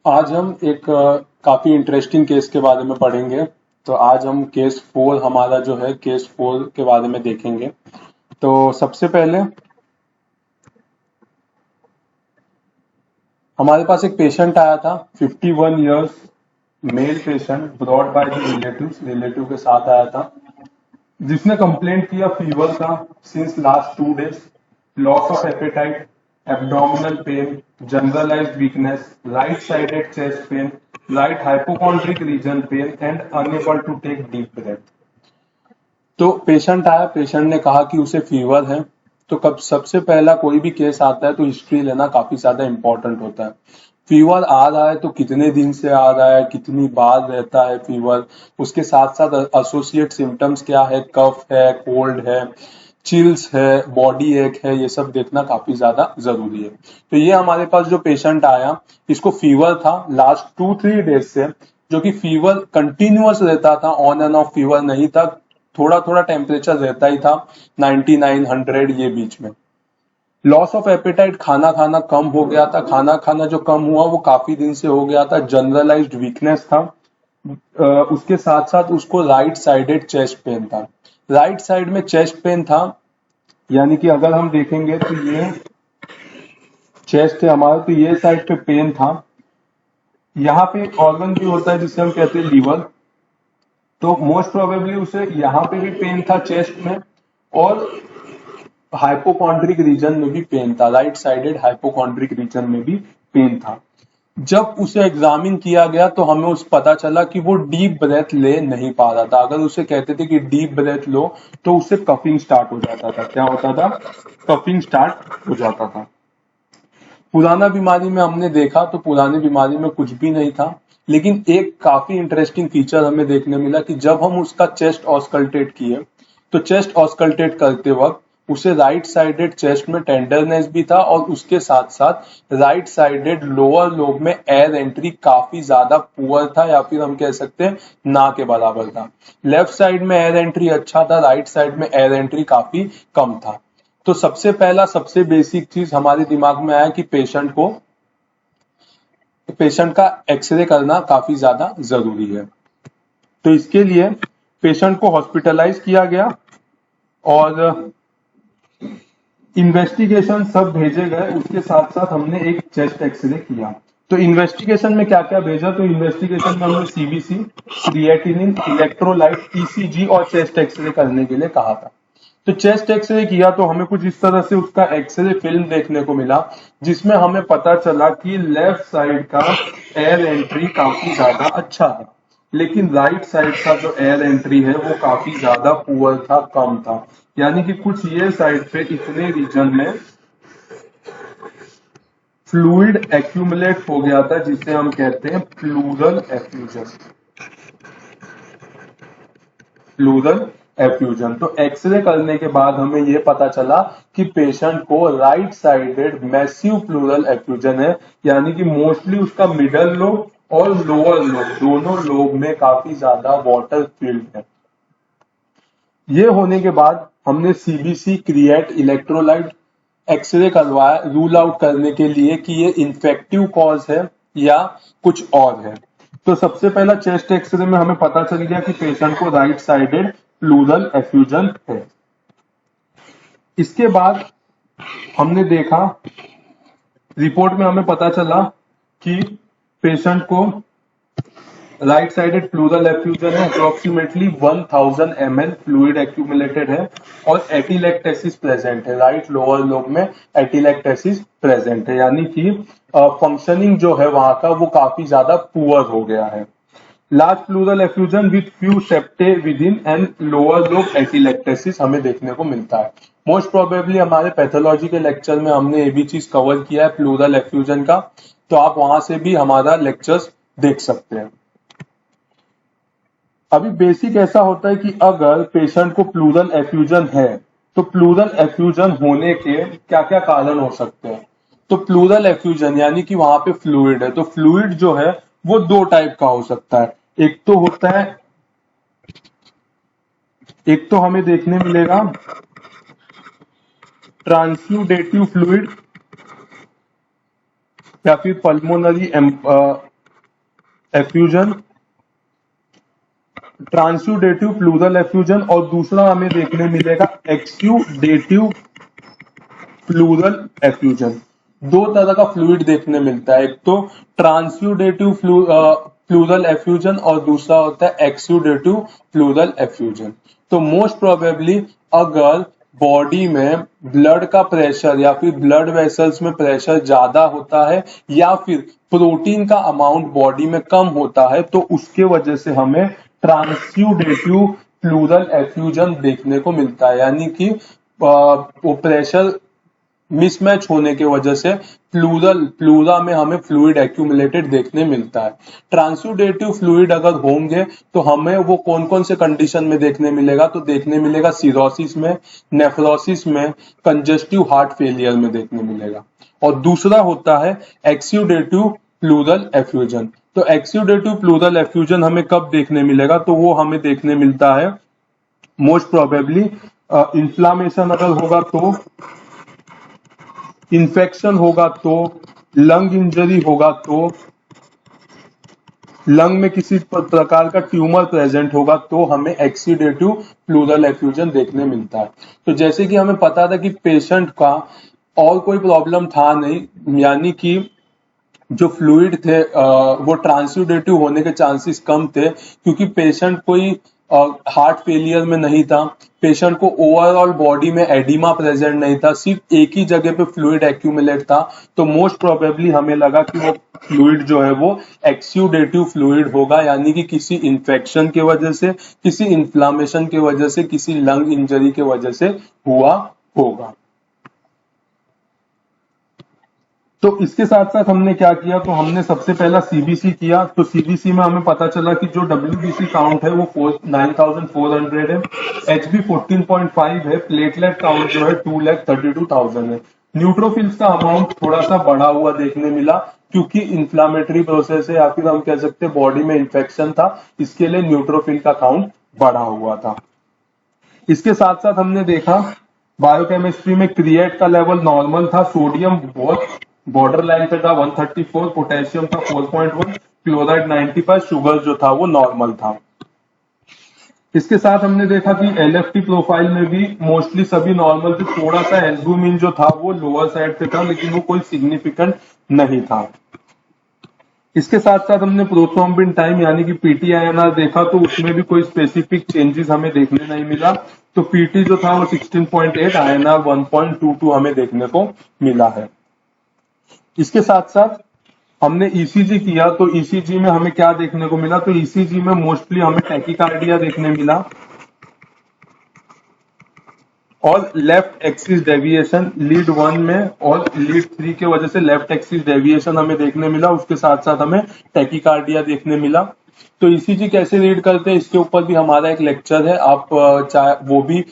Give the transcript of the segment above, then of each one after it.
आज हम एक काफी इंटरेस्टिंग केस के बारे में पढ़ेंगे। तो आज हम केस 4 हमारा जो है केस 4 के बारे में देखेंगे। तो सबसे पहले हमारे पास एक पेशेंट आया था 51 years male patient brought by the relative के साथ आया था, जिसने कंप्लेंट किया फीवर का since last 2 days, loss of appetite, abdominal pain, generalised weakness, right sided chest pain, right hypochondriac region pain and unable to take deep breath. तो patient आया, patient ने कहा कि उसे फीवर है। तो कब सबसे पहला कोई भी केस आता है तो हिस्ट्री लेना काफी ज्यादा इंपॉर्टेंट होता है। फीवर आ रहा है तो कितने दिन से आ रहा है, कितनी बार रहता है फीवर, उसके साथ साथ एसोसिएट सिम्टम्स क्या है, कफ है, कोल्ड है, चिल्स है, बॉडी एक है, ये सब देखना काफी ज्यादा जरूरी है। तो ये हमारे पास जो पेशेंट आया, इसको फीवर था लास्ट 2-3 डेज से, जो कि फीवर कंटिन्यूअस रहता था, ऑन एंड ऑफ फीवर नहीं था, थोड़ा थोड़ा टेम्परेचर रहता ही था, 99 100 ये बीच में। लॉस ऑफ एपेटाइट, खाना खाना कम हो गया था, खाना खाना जो कम हुआ वो काफी दिन से हो गया था। जनरलाइज्ड वीकनेस था, उसके साथ साथ उसको राइट साइडेड चेस्ट पेन था। राइट साइड में चेस्ट पेन था, यानी कि अगर हम देखेंगे तो ये चेस्ट है हमारा, तो ये साइड पे पेन था। यहाँ पे एक ऑर्गन भी होता है जिसे हम कहते हैं लीवर, तो मोस्ट प्रोबेबली उसे यहाँ पे भी पेन था चेस्ट में, और हाइपोकॉन्ड्रिक रीजन में भी पेन था, राइट साइडेड हाइपोकॉन्ड्रिक रीजन में भी पेन था। जब उसे एग्जामिन किया गया तो हमें उस पता चला कि वो डीप ब्रेथ ले नहीं पा रहा था। अगर उसे कहते थे कि डीप ब्रेथ लो तो उससे कफिंग स्टार्ट हो जाता था। क्या होता था? कफिंग स्टार्ट हो जाता था। पुराना बीमारी में हमने देखा तो पुरानी बीमारी में कुछ भी नहीं था, लेकिन एक काफी इंटरेस्टिंग फीचर हमें देखने मिला कि जब हम उसका चेस्ट ऑस्कल्टेट किए तो चेस्ट ऑस्कल्टेट करते वक्त उसे राइट साइडेड चेस्ट में टेंडरनेस भी था, और उसके साथ साथ राइट साइडेड लोअर लोब में एयर एंट्री काफी ज्यादा पुअर था, या फिर हम कह सकते हैं ना के बराबर था। लेफ्ट साइड में एयर एंट्री अच्छा था, राइट साइड में एयर एंट्री काफी कम था। तो सबसे पहला सबसे बेसिक चीज हमारे दिमाग में आया कि पेशेंट का एक्सरे करना काफी ज्यादा जरूरी है। तो इसके लिए पेशेंट को हॉस्पिटलाइज किया गया और इन्वेस्टिगेशन सब भेजे गए। उसके साथ साथ हमने एक चेस्ट एक्सरे किया। तो इन्वेस्टिगेशन में क्या क्या भेजा? तो इन्वेस्टिगेशन में हमने सीबीसी, क्रिएटिनिन, इलेक्ट्रोलाइट, ईसीजी और चेस्ट एक्सरे करने के लिए कहा था। तो चेस्ट एक्सरे किया तो हमें कुछ इस तरह से उसका एक्सरे फिल्म देखने को मिला, जिसमें हमें पता चला कि लेफ्ट साइड का एयर एंट्री काफी ज्यादा अच्छा है, लेकिन राइट साइड का जो एयर एंट्री है वो काफी ज्यादा पुअर था, कम था। यानी कि कुछ ये साइड पे इतने रीजन में फ्लूइड एक्यूमुलेट हो गया था, जिसे हम कहते हैं प्लूरल एफ्यूजन। Pleural effusion. तो एक्सरे करने के बाद हमें यह पता चला कि पेशेंट को right sided massive pleural effusion है, यानी कि मोस्टली उसका मिडल लोब और लोअर लोब, दोनों लोब में काफी ज्यादा वाटर फील्ड है। ये होने के बाद हमने सीबीसी, क्रिएट, इलेक्ट्रोलाइट एक्सरे करवाया रूल आउट करने के लिए कि ये इन्फेक्टिव कॉज है या कुछ और है। तो सबसे पहला चेस्ट एक्सरे में हमें पता चल गया कि पेशेंट को राइट साइडेड प्लूरल एफ्यूजन है। इसके बाद हमने देखा, रिपोर्ट में हमें पता चला कि पेशेंट को राइट साइडेड प्लूरल एफ्यूजन है, अप्रोक्सीमेटली 1000 ml फ्लूइड एक्यूमुलेटेड है, और एटिलेक्टेसिस प्रेजेंट है, राइट लोअर लोब में एटिलेक्टेसिस प्रेजेंट है, यानी कि फंक्शनिंग जो है वहां का वो काफी ज्यादा पुअर हो गया है। Large pleural effusion with few septae within and lower lobe atelectasis हमें देखने को मिलता है। मोस्ट प्रोबेबली हमारे पैथोलॉजी के लेक्चर में हमने ये भी चीज कवर किया है प्लूरल एफ्यूजन का, तो आप वहां से भी हमारा लेक्चर्स देख सकते हैं। अभी बेसिक ऐसा होता है कि अगर पेशेंट को प्लूरल एफ्यूजन है तो प्लूरल एफ्यूजन होने के क्या क्या कारण हो सकते हैं? तो प्लूरल एफ्यूजन यानी कि वहां पे फ्लूइड है, तो फ्लूइड जो है वो दो टाइप का हो सकता है। एक तो होता है, एक तो हमें देखने मिलेगा ट्रांसयूडेटिव फ्लूइड, या फिर पल्मोनरी एफ्यूजन, ट्रांसुडेटिव प्लूरल एफ्यूजन, और दूसरा हमें देखने मिलेगा एक्सुडेटिव प्लूरल एफ्यूजन। दो तरह का फ्लूइड देखने मिलता है, एक तो ट्रांसुडेटिव प्लूरल एफ्यूजन और दूसरा होता है एक्सुडेटिव प्लूरल एफ्यूजन। तो मोस्ट प्रोबेबली अगर बॉडी में ब्लड का प्रेशर या फिर ब्लड वेसल्स में प्रेशर ज्यादा होता है या फिर प्रोटीन का अमाउंट बॉडी में कम होता है तो उसके वजह से हमें ट्रांसुडेटिव प्लूरल एफ्यूजन देखने को मिलता है, यानी कि वो प्रेशर मिसमैच होने की वजह से प्लूरा में हमें फ्लूइड एक्यूमुलेटेड देखने मिलता है। ट्रांसुडेटिव फ्लूइड अगर होंगे तो हमें वो कौन कौन से कंडीशन में देखने मिलेगा, तो देखने मिलेगा सिरोसिस में, नेफ्रोसिस में, कंजेस्टिव हार्ट फेलियर में देखने मिलेगा। और दूसरा होता है एक्सुडेटिव प्लूरल एफ्यूजन। तो एक्सुडेटिव प्लूरल एफ्यूजन हमें कब देखने मिलेगा, तो वो हमें देखने मिलता है मोस्ट प्रोबेबली इंफ्लामेशन अगर होगा तो, इन्फेक्शन होगा तो, लंग इंजरी होगा तो, लंग में किसी प्रकार का ट्यूमर प्रेजेंट होगा तो हमें एक्सुडेटिव प्लूरल एफ्यूजन देखने मिलता है। तो जैसे कि हमें पता था कि पेशेंट का और कोई प्रॉब्लम था नहीं, यानी कि जो फ्लूइड थे वो ट्रांसुडेटिव होने के चांसेस कम थे, क्योंकि पेशेंट कोई हार्ट फेलियर में नहीं था, पेशेंट को ओवरऑल बॉडी में एडिमा प्रेजेंट नहीं था, सिर्फ एक ही जगह पे फ्लूइड एक्यूमुलेट था। तो मोस्ट प्रोबेबली हमें लगा कि वो फ्लूइड जो है वो एक्सुडेटिव फ्लूइड होगा, यानी कि किसी इन्फेक्शन की वजह से, किसी इन्फ्लामेशन की वजह से, किसी लंग इंजरी की वजह से हुआ होगा। तो इसके साथ साथ हमने क्या किया, तो हमने सबसे पहला सीबीसी किया। तो सीबीसी में हमें पता चला कि जो डब्ल्यूबीसी काउंट है वो 9400 है, एचबी 14.5 है, प्लेटलेट काउंट जो है 2,32,000 है। न्यूट्रोफिल्स का अमाउंट थोड़ा सा बढ़ा हुआ देखने मिला, क्योंकि इंफ्लामेटरी प्रोसेस है या फिर हम कह सकते हैं बॉडी में इंफेक्शन था, इसके लिए न्यूट्रोफिल का काउंट बढ़ा हुआ था। इसके साथ साथ हमने देखा बायोकेमिस्ट्री में क्रिएट का लेवल नॉर्मल था, सोडियम बहुत बॉर्डर लाइन पे था 134, पोटेशियम था 4.1, क्लोराइड 95, शुगर जो था वो नॉर्मल था। इसके साथ हमने देखा कि एलएफटी प्रोफाइल में भी मोस्टली सभी नॉर्मल थे, थोड़ा सा एल्बुमिन जो था वो लोअर साइड पे था, लेकिन वो कोई सिग्निफिकेंट नहीं था। इसके साथ साथ हमने प्रोथ्रोम्बिन टाइम यानी कि पीटीआईएनआर देखा, तो उसमें भी कोई स्पेसिफिक चेंजेस हमें देखने नहीं मिला। तो पीटी जो था वो 16.8, आईएनआर 1.22 हमें देखने को मिला है। इसके साथ साथ हमने ईसीजी किया, तो ईसीजी में हमें क्या देखने को मिला, तो ईसीजी में मोस्टली हमें टैकीकार्डिया देखने मिला और लेफ्ट एक्सिस डेविएशन लीड 1 में और लीड 3 के वजह से लेफ्ट एक्सिस डेविएशन हमें देखने मिला। उसके साथ साथ हमें टैकीकार्डिया देखने मिला। तो ईसीजी कैसे रीड करते हैं इसके ऊपर भी हमारा एक लेक्चर है, आप चाहे वो भी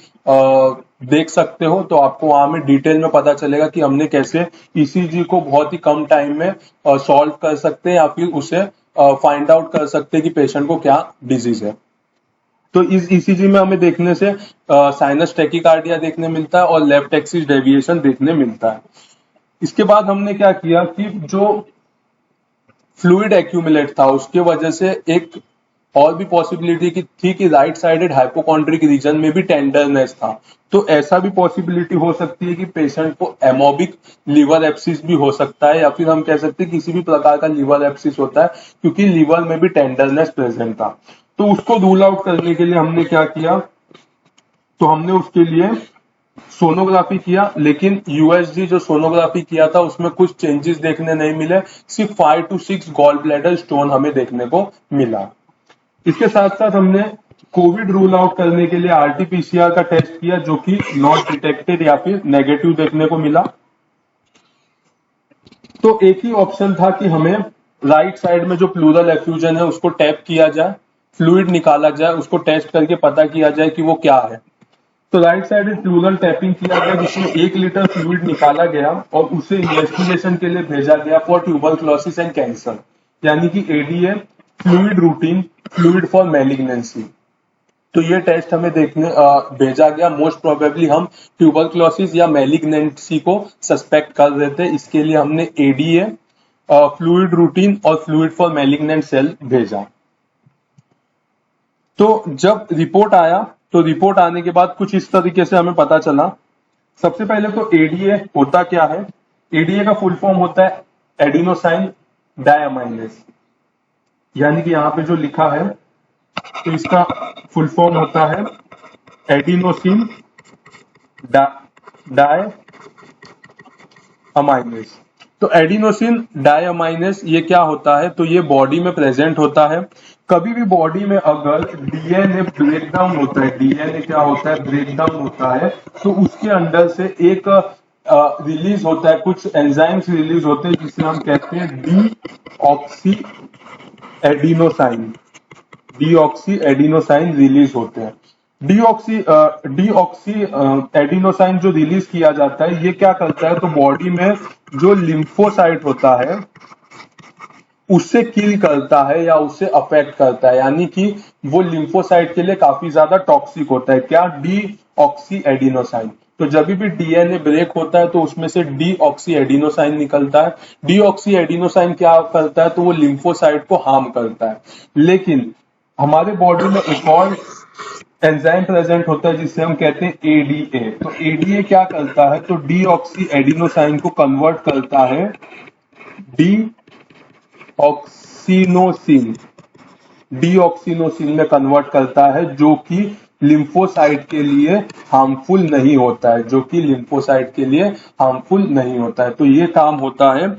देख सकते हो, तो आपको वहां में डिटेल में पता चलेगा कि हमने कैसे ईसीजी को बहुत ही कम टाइम में सॉल्व कर सकते हैं या फिर उसे फाइंड आउट कर सकते हैं कि पेशेंट को क्या डिजीज है। तो इस ईसीजी में हमें देखने से साइनस टैकीकार्डिया देखने मिलता है और लेफ्ट एक्सिस डेविएशन देखने मिलता है। इसके बाद हमने क्या किया कि जो फ्लूइड एक्यूमुलेट था उसके वजह से एक और भी पॉसिबिलिटी की थी कि राइट साइडेड हाइपोकॉन्ड्रिक रीजन में भी टेंडरनेस था। तो ऐसा भी पॉसिबिलिटी हो सकती है कि पेशेंट को एमोबिक लिवर एप्सिस भी हो सकता है, या फिर हम कह सकते हैं किसी भी प्रकार का लिवर एप्सिस होता है, क्योंकि लिवर में भी टेंडरनेस प्रेजेंट था। तो उसको रूल आउट करने के लिए हमने क्या किया, तो हमने उसके लिए सोनोग्राफी किया, लेकिन यूएसजी जो सोनोग्राफी किया था उसमें कुछ चेंजेस देखने नहीं मिले, सिर्फ 5 to 6 गॉल ब्लैडर स्टोन हमें देखने को मिला। इसके साथ साथ हमने कोविड रूल आउट करने के लिए आरटीपीसीआर का टेस्ट किया, जो कि नॉट डिटेक्टेड या फिर नेगेटिव देखने को मिला। तो एक ही ऑप्शन था कि हमें राइट साइड में जो प्लूरल एफ्यूजन है उसको टैप किया जाए, फ्लूइड निकाला जाए, उसको टेस्ट करके पता किया जाए कि वो क्या है। तो राइट साइडेड प्लूरल टैपिंग किया गया, जिसमें 1 लीटर फ्लूइड निकाला गया और उसे इन्वेस्टिगेशन के लिए भेजा गया फॉर ट्यूबरक्लोसिस एंड कैंसर, यानी कि ADA, fluid routing, fluid for malignancy. तो ये टेस्ट हमें देखने भेजा गया। मोस्ट प्रोबेबली हम ट्यूबरक्लोसिस या मैलिग्नेंसी को सस्पेक्ट कर रहे थे, इसके लिए हमने एडीए, फ्लूइड रूटीन और फ्लूइड फॉर मैलिग्नेंट सेल भेजा। तो जब रिपोर्ट आया तो रिपोर्ट आने के बाद कुछ इस तरीके से हमें पता चला। सबसे पहले तो एडीए होता क्या है? एडीए का फुल फॉर्म होता है एडिनोसाइन डायमाइनेस, यानी कि यहाँ पे जो लिखा है तो इसका फुल फॉर्म होता है एडिनोसिन डाय अमाइनेस। तो एडिनोसिन डायमाइनेस ये क्या होता है? तो ये बॉडी में प्रेजेंट होता है। कभी भी बॉडी में अगर डीएनए ब्रेकडाउन होता है, डीएनए क्या होता है? ब्रेकडाउन होता है, तो उसके अंदर से एक रिलीज होता है, कुछ एंजाइम्स रिलीज होते हैं जिसे हम कहते हैं D adenosine. Deoxy adenosine release होते हैं। डीऑक्सी एडिनोसाइन जो रिलीज किया जाता है ये क्या करता है? तो बॉडी में जो लिम्फोसाइट होता है उससे किल करता है या उससे अफेक्ट करता है, यानी कि वो लिम्फोसाइट के लिए काफी ज्यादा टॉक्सिक होता है। क्या? Deoxy adenosine. तो जब भी डीएनए ब्रेक होता है तो उसमें से डीऑक्सी एडिनोसाइन निकलता है। डीऑक्सी एडिनोसाइन क्या करता है? तो वो लिम्फोसाइट को हार्म करता है। लेकिन हमारे बॉडी में एक और एंजाइम प्रेजेंट होता है जिसे हम कहते हैं एडीए। तो एडीए क्या करता है? तो डीऑक्सी एडिनोसाइन को कन्वर्ट करता है डी ऑक्सीनोसिन, डीऑक्सीनोसिन में कन्वर्ट करता है, जो कि लिम्फोसाइट के लिए हार्मफुल नहीं होता है, जो कि लिम्फोसाइट के लिए हार्मफुल नहीं होता है। तो ये काम होता है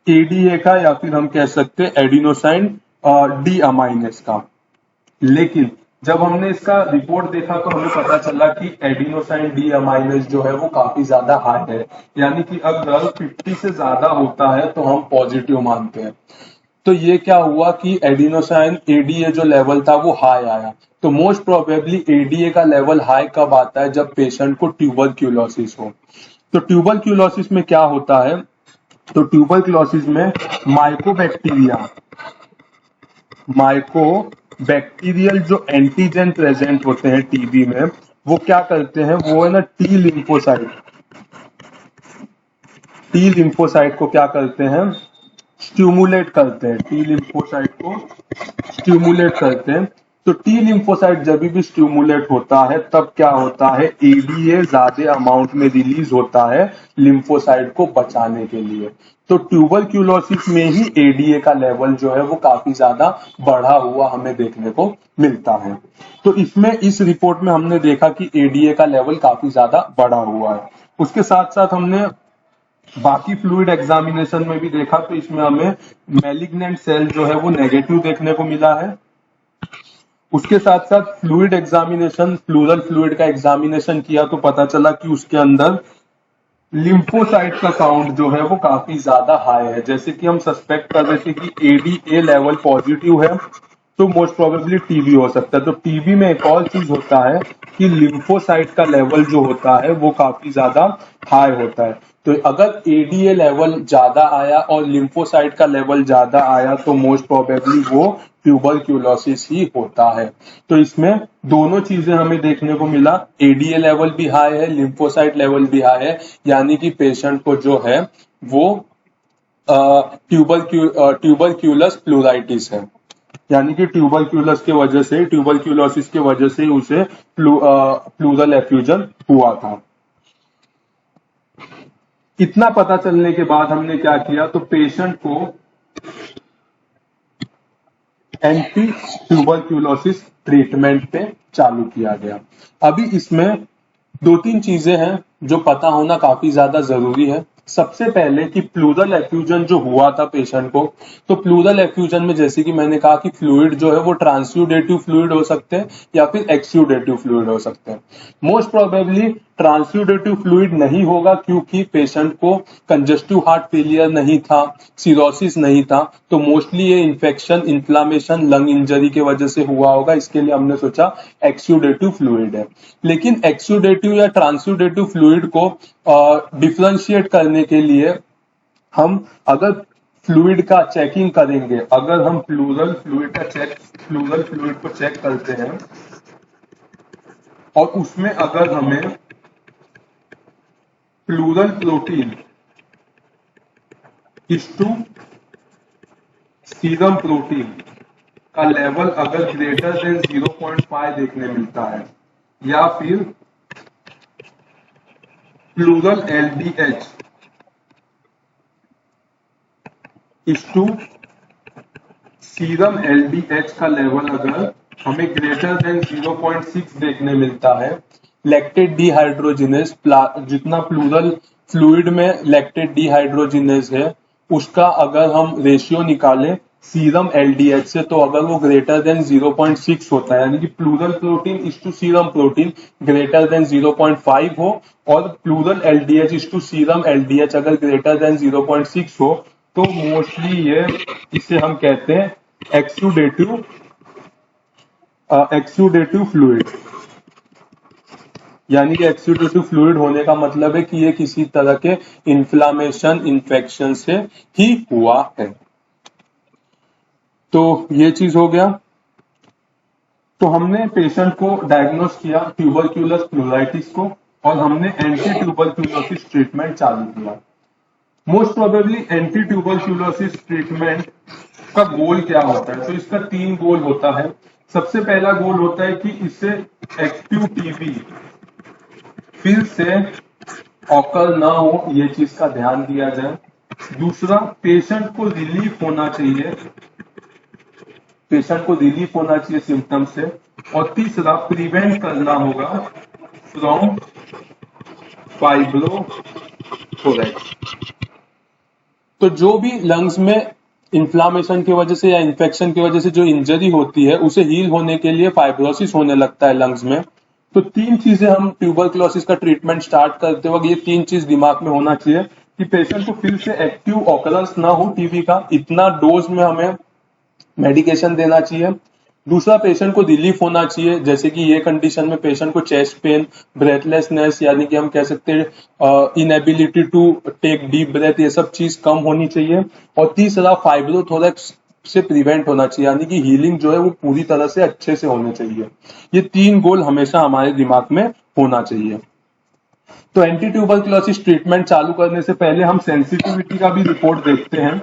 एडीए का, या फिर हम कह सकते हैं एडिनोसाइन डी अमाइनेस का। लेकिन जब हमने इसका रिपोर्ट देखा तो हमें पता चला कि एडिनोसाइन डी अमाइनेस जो है वो काफी ज्यादा हाई है, यानी कि अगर 50 से ज्यादा होता है तो हम पॉजिटिव मानते हैं। तो ये क्या हुआ कि एडिनोसाइन एडीए जो लेवल था वो हाई आया। तो मोस्ट प्रोबेबली एडीए का लेवल हाई कब आता है? जब पेशेंट को ट्यूबरक्यूलोसिस हो। तो ट्यूबरक्यूलोसिस में क्या होता है? तो ट्यूबरक्यूलोसिस में माइकोबैक्टीरियल जो एंटीजन प्रेजेंट होते हैं टीबी में, वो क्या करते हैं? वो है ना टी लिम्फोसाइट को क्या करते हैं? स्टिमुलेट करते हैं। टी लिम्फोसाइट को स्टिमुलेट करते हैं। तो टी लिम्फोसाइट जब भी स्टिमुलेट होता है तब क्या होता है? एडीए ज्यादा अमाउंट में रिलीज होता है लिम्फोसाइट को बचाने के लिए। तो ट्यूबरक्यूलोसिस में ही एडीए का लेवल जो है वो काफी ज्यादा बढ़ा हुआ हमें देखने को मिलता है। तो इसमें इस रिपोर्ट में हमने देखा कि एडीए का लेवल काफी ज्यादा बढ़ा हुआ है। उसके साथ साथ हमने बाकी फ्लूइड एग्जामिनेशन में भी देखा तो इसमें हमें मैलिग्नेंट सेल जो है वो नेगेटिव देखने को मिला है। उसके साथ साथ फ्लूइड एग्जामिनेशन, प्लूरल फ्लूइड का एग्जामिनेशन किया तो पता चला कि उसके अंदर लिम्फोसाइट का काउंट जो है वो काफी ज्यादा हाई है। जैसे कि हम सस्पेक्ट कर रहे थे कि एडीए लेवल पॉजिटिव है तो मोस्ट प्रोबेबली टीबी हो सकता है। तो टीबी में एक और चीज होता है कि लिम्फोसाइट का लेवल जो होता है वो काफी ज्यादा हाई होता है। तो अगर एडीए लेवल ज्यादा आया और लिम्फोसाइट का लेवल ज्यादा आया तो मोस्ट प्रोबेबली वो ट्यूबरक्यूलोसिस ही होता है। तो इसमें दोनों चीजें हमें देखने को मिला, एडीए लेवल भी हाई है, लिम्फोसाइट लेवल भी हाई है, यानी कि पेशेंट को जो है वो ट्यूबरक्यूलस प्लूराइटिस है, यानी कि ट्यूबरक्यूलोसिस की वजह से उसे प्लूरल एफ्यूजन हुआ था। इतना पता चलने के बाद हमने क्या किया? तो पेशेंट को एंटी ट्यूबरक्यूलोसिस ट्रीटमेंट पे चालू किया गया। अभी इसमें दो तीन चीजें हैं जो पता होना काफी ज्यादा जरूरी है। सबसे पहले कि प्लूरल एफ्यूजन जो हुआ था पेशेंट को, तो प्लूरल एफ्यूजन में जैसे कि मैंने कहा कि फ्लूइड जो है वो ट्रांसयूडेटिव फ्लूइड हो सकते हैं या फिर एक्सयूडेटिव फ्लूइड हो सकते हैं। मोस्ट प्रोबेबली ट्रांसयूडेटिव फ्लूइड नहीं होगा क्योंकि पेशेंट को कंजेस्टिव हार्ट फेलियर नहीं था, सिरोसिस नहीं था, तो मोस्टली ये इन्फेक्शन, इन्फ्लामेशन, लंग इंजरी की वजह से हुआ होगा। इसके लिए हमने सोचा एक्सयूडेटिव फ्लूइड है। लेकिन एक्सयूडेटिव या ट्रांसयूडेटिव फ्लूइड को डिफरेंशिएट करने के लिए हम अगर फ्लूइड का चेकिंग करेंगे, अगर हम प्लूरल फ्लूइड को चेक करते हैं और उसमें अगर हमें pleural protein is to serum protein का लेवल अगर ग्रेटर देन 0.5 देखने मिलता है, या फिर pleural LDH is to serum LDH का लेवल अगर हमें ग्रेटर देन 0.6 देखने मिलता है, लैक्टेट डिहाइड्रोजिनेज जितना प्लूरल फ्लूइड में लैक्टेट डिहाइड्रोजिनेज है उसका अगर हम रेशियो निकालें सीरम एलडीएच से, तो अगर वो ग्रेटर देन 0.6 होता है, यानी कि pleural protein is to serum protein greater than 0.5 हो और pleural LDH is to serum LDH अगर ग्रेटर देन 0.6 हो, तो मोस्टली ये इसे हम कहते हैं एक्सुडेटिव फ्लूइड। यानी कि एक्सुडेटिव फ्लूइड होने का मतलब है कि ये किसी तरह के इन्फ्लामेशन इन्फेक्शन से ही हुआ है। तो ये चीज हो गया। तो हमने पेशेंट को डायग्नोस किया ट्यूबरक्यूलस प्लूराइटिस को और हमने एंटी ट्यूबरक्यूलोसिस ट्रीटमेंट चालू किया। Most probably anti tuberculosis treatment का गोल क्या होता है? तो इसका 3 गोल होता है। सबसे पहला गोल होता है कि इससे एक्टिव टीबी फिर से ऑकर ना हो, ये चीज का ध्यान दिया जाए। दूसरा, पेशेंट को रिलीफ होना चाहिए, सिम्टम से। और तीसरा, प्रिवेंट करना होगा फ्रॉम फाइब्रोथोरैक्स। तो जो भी लंग्स में इन्फ्लामेशन की वजह से या इन्फेक्शन की वजह से जो इंजरी होती है उसे हील होने के लिए फाइब्रोसिस होने लगता है लंग्स में। तो 3 चीजें हम ट्यूबरक्लोसिस का ट्रीटमेंट स्टार्ट करते वक्त ये 3 चीज दिमाग में होना चाहिए कि पेशेंट को फिर से एक्टिव ऑकरेंस ना हो टीबी का, इतना डोज में हमें मेडिकेशन देना चाहिए। दूसरा, पेशेंट को रिलीफ होना चाहिए, जैसे कि ये कंडीशन में पेशेंट को चेस्ट पेन, ब्रेथलेसनेस, यानी कि हम कह सकते हैं inability to take deep breath, ये सब चीज कम होनी चाहिए। और तीसरा, फाइब्रोथोरैक्स से प्रिवेंट होना चाहिए, यानी कि हीलिंग जो है वो पूरी तरह से अच्छे से होनी चाहिए। ये 3 गोल हमेशा हमारे दिमाग में होना चाहिए। तो एंटी ट्यूबरक्लोसिस ट्रीटमेंट चालू करने से पहले हम सेंसिटिविटी का भी रिपोर्ट देखते हैं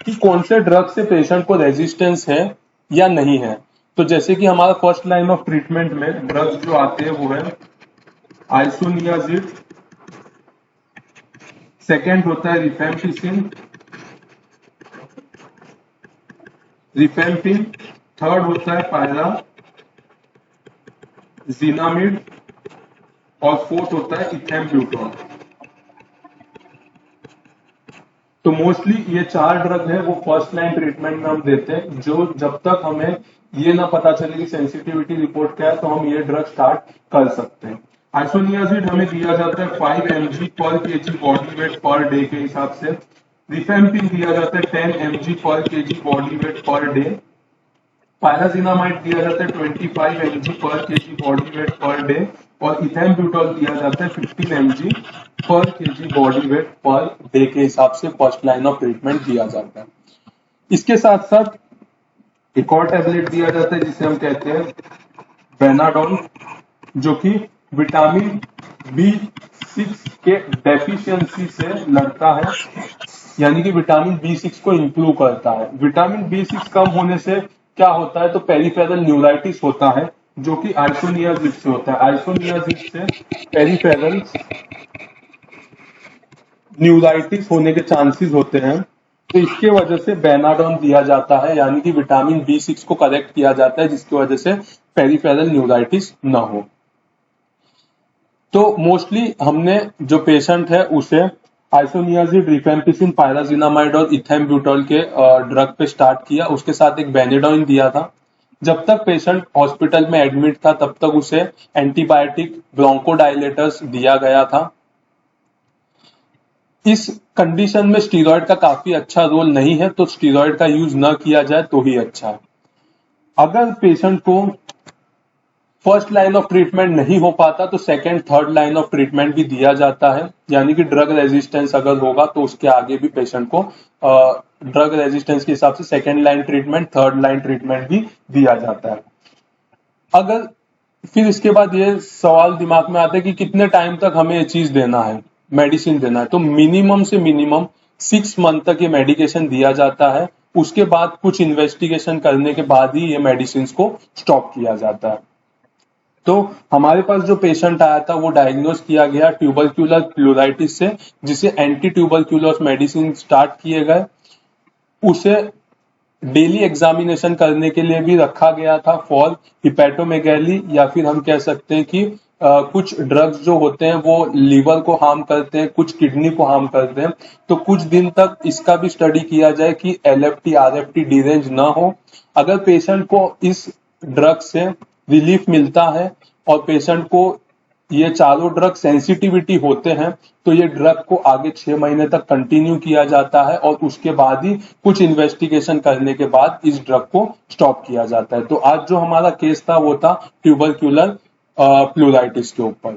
कि कौन से ड्रग से पेशेंट को रेजिस्टेंस है या नहीं है। तो जैसे कि हमारा फर्स्ट लाइन ऑफ ट्रीटमेंट में ड्रग्स जो आते हैं वो है आइसोनियाजिड, सेकेंड होता है रिफेम्पिन, थर्ड होता है पायराजिनामिड और फोर्थ होता है इथेम्ब्यूटोल। तो मोस्टली ये 4 ड्रग है वो फर्स्ट लाइन ट्रीटमेंट में हम देते हैं, जो जब तक हमें ये ना पता चले कि सेंसिटिविटी रिपोर्ट क्या है तो हम ये ड्रग स्टार्ट कर सकते हैं। आइसोनियाजिड हमें दिया जाता है 5 mg पर KG body weight per day के हिसाब से। रिफेम्पिन दिया जाता है 10 mg पर KG body weight per day. Pyrazinamide दिया जाता है 25 mg पर KG body weight per day और इथेम्ब्यूटोल दिया जाता है 15 mg पर KG body weight per day के हिसाब से फर्स्ट लाइन ऑफ ट्रीटमेंट दिया जाता है। इसके साथ साथ एक और टैबलेट दिया जाता है जिसे हम कहते हैं बेनाडोल, जो कि विटामिन B6 के डेफिशिएंसी से लड़ता है, यानी कि विटामिन B6 को इंप्रूव करता है। विटामिन B6 कम होने से क्या होता है? तो पेरिफेरल न्यूराइटिस होता है, जो कि आइसोनियाजिड से होता है। आइसोनियाजिड से पेरिफेरल न्यूराइटिस होने के चांसेस होते हैं, तो इसके वजह से बेनाडोल दिया जाता है, यानी कि विटामिन B6 को करेक्ट किया जाता है जिसकी वजह से पेरिफेरल न्यूराइटिस ना हो। तो मोस्टली हमने जो पेशेंट है उसे आइसोनियाजिड, रिफेम्पिसिन, पायराजिनामाइड और इथेम्ब्यूटोल के ड्रग पे स्टार्ट किया। उसके साथ एक बेनेडोइन दिया था। जब तक पेशेंट हॉस्पिटल में एडमिट था तब तक उसे एंटीबायोटिक, ब्रोंकोडायलेटर्स दिया गया था। इस कंडीशन में स्टीरॉयड का काफी अच्छा रोल नहीं है, तो स्टीरॉयड का यूज न किया जाए तो ही अच्छा है। अगर पेशेंट को फर्स्ट लाइन ऑफ ट्रीटमेंट नहीं हो पाता तो second, third line of treatment भी दिया जाता है, यानी कि ड्रग रेजिस्टेंस अगर होगा तो उसके आगे भी पेशेंट को ड्रग रेजिस्टेंस के हिसाब से second line treatment, third line treatment भी दिया जाता है। अगर फिर इसके बाद ये सवाल दिमाग में आता है कि कितने टाइम तक हमें ये चीज देना है। मेडिसिन देना है। तो मिनिमम से मिनिमम 6 मंथ तक ये मेडिकेशन दिया जाता है। उसके बाद कुछ इन्वेस्टिगेशन करने के बाद ही ये मेडिसिन को स्टॉप किया जाता है। तो हमारे पास जो पेशेंट आया था वो डायग्नोज किया गया ट्यूबरक्यूलर प्लूराइटिस से, जिसे एंटी ट्यूबरक्यूलर मेडिसिन स्टार्ट किए गए। उसे डेली एग्जामिनेशन करने के लिए भी रखा गया था फॉर हिपैटोमेगैली, या फिर हम कह सकते हैं कि कुछ ड्रग्स जो होते हैं वो लीवर को हार्म करते हैं, कुछ किडनी को हार्म करते हैं। तो कुछ दिन तक इसका भी स्टडी किया जाए कि एलएफटी आरएफटी डिरेंज ना हो। अगर पेशेंट को इस ड्रग से रिलीफ मिलता है और पेशेंट को ये चारों ड्रग सेंसिटिविटी होते हैं, तो ये ड्रग को आगे 6 महीने तक कंटिन्यू किया जाता है और उसके बाद ही कुछ इन्वेस्टिगेशन करने के बाद इस ड्रग को स्टॉप किया जाता है। तो आज जो हमारा केस था वो था ट्यूबरक्यूलर प्लूराइटिस के ऊपर।